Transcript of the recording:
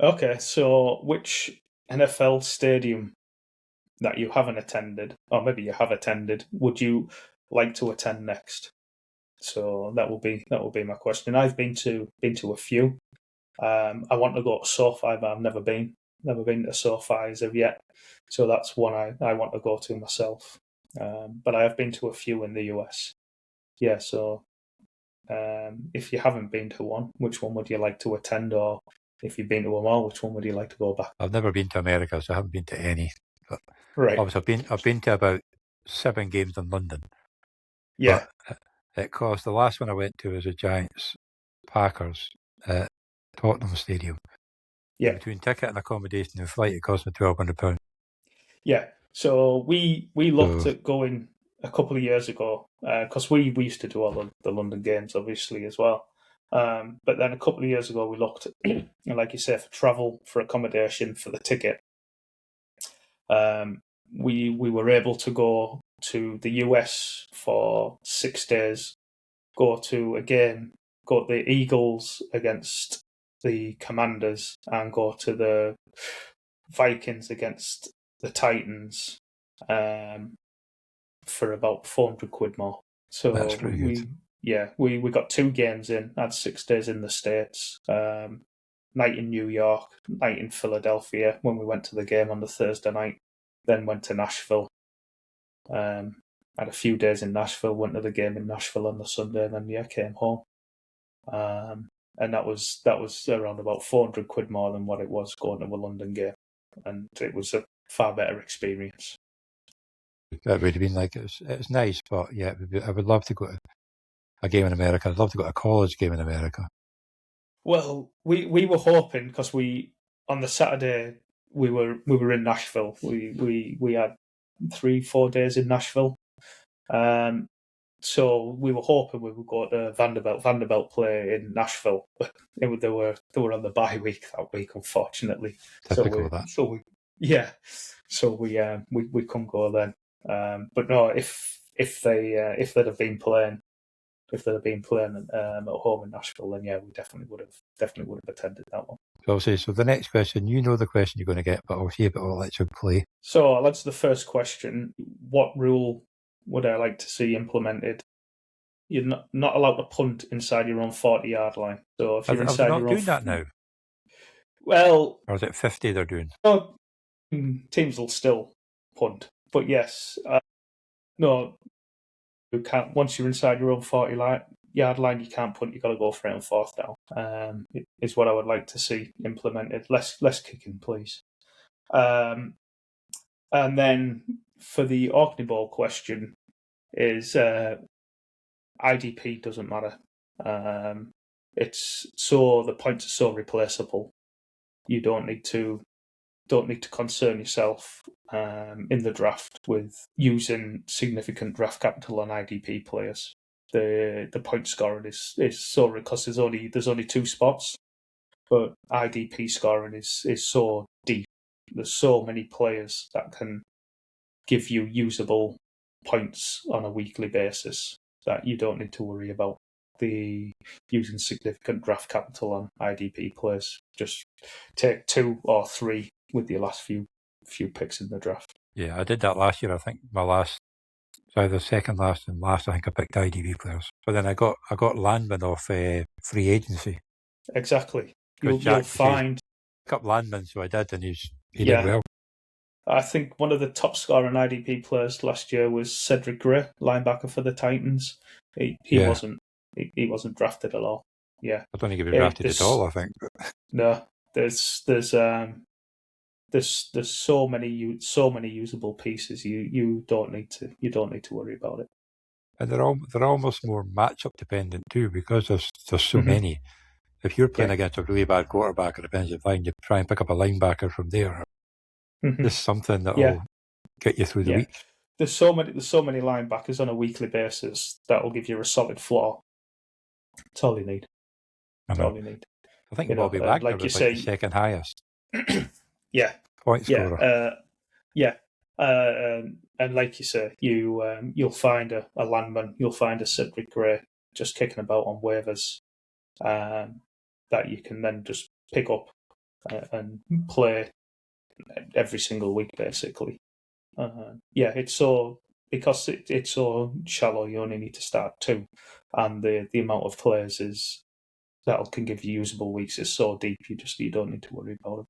Okay, so which NFL stadium that you haven't attended, or maybe you have attended, would you like to attend next? So that will be my question. I've been to a few. I want to go to SoFi, but I've never been to SoFi as of yet. So that's one I want to go to myself. But I have been to a few in the US. Yeah, so if you haven't been to one, which one would you like to attend? Or if you've been to them all, which one would you like to go back? I've never been to America, so I haven't been to any. But Right. obviously, I've been to about 7 games in London. Yeah. But it cost, the last one I went to was the Giants Packers at Tottenham Stadium. Yeah. Between ticket and accommodation and flight, it cost me £1,200. Yeah. So we looked at going a couple of years ago because we used to do all the London games, obviously, as well. But then a couple of years ago, we looked at, like you say, for travel, for accommodation, for the ticket. We were able to go to the US for 6 days, go to a game, go to the Eagles against the Commanders, and go to the Vikings against the Titans for about 400 quid more. So That's pretty good. we got 2 games in, had 6 days in the States, night in New York, night in Philadelphia when we went to the game on the Thursday night, then went to Nashville. Had a few days in Nashville, went to the game in Nashville on the Sunday, and then came home. And that was around about 400 quid more than what it was going to a London game, and it was a far better experience. That would have been like, it's nice, but yeah, I would love to go to a game in America. I'd love to go to a college game in America. Well, we were hoping because on the Saturday we were in Nashville. We had 3-4 days in Nashville. So we were hoping we would go to Vanderbilt. Vanderbilt play in Nashville, but they were on the bye week that week, unfortunately. Typical of that. So we couldn't go then. But no, if they'd have been playing at home in Nashville, then yeah, we definitely would have attended that one. So I'll say, so the next question, you know the question you're going to get, but I'll see if it will let you play. So I'll answer the first question. What rule would I like to see implemented? You're not allowed to punt inside your own 40-yard line. So if you're inside not your doing own, that now. Well, or is it 50 they're doing? No, teams will still punt, but yes, no, you can't. Once you're inside your own 40-yard line, you can't punt. You've got to go for it on fourth down. Is what I would like to see implemented. Less kicking, please. And then for the OrkneyBowl question, is IDP doesn't matter. It's so the points are so replaceable. You don't need to concern yourself in the draft with using significant draft capital on IDP players. The point scoring is so, because there's only 2 spots, but IDP scoring is so deep. There's so many players that can give you usable points on a weekly basis that you don't need to worry about the using significant draft capital on IDP players. Just take 2 or 3 with your last few picks in the draft. Yeah, I did that last year. I think either second last and last, I think I picked IDP players. But then I got Landman off free agency. Exactly. You'll find pick up Landman, so I did, and he did well. I think one of the top scoring IDP players last year was Cedric Gray, linebacker for the Titans. He wasn't drafted at all. Yeah, I don't think he was drafted at all. I think. No, there's so many usable pieces. You don't need to worry about it. And they're almost more matchup dependent too, because there's so many. If you're playing against a really bad quarterback or defensive line, you try and pick up a linebacker from there. This is something that will get you through the week. There's so many linebackers on a weekly basis that will give you a solid floor. That's all you need. That's all you need. I think Bobby Wagner was the second highest. Point scorer. And like you say, you'll find a Landman, you'll find a Cedric Gray just kicking about on waivers that you can then just pick up and play every single week, basically. It's so, because it's so shallow, you only need to start 2, and the amount of players that can give you usable weeks is so deep, you don't need to worry about it.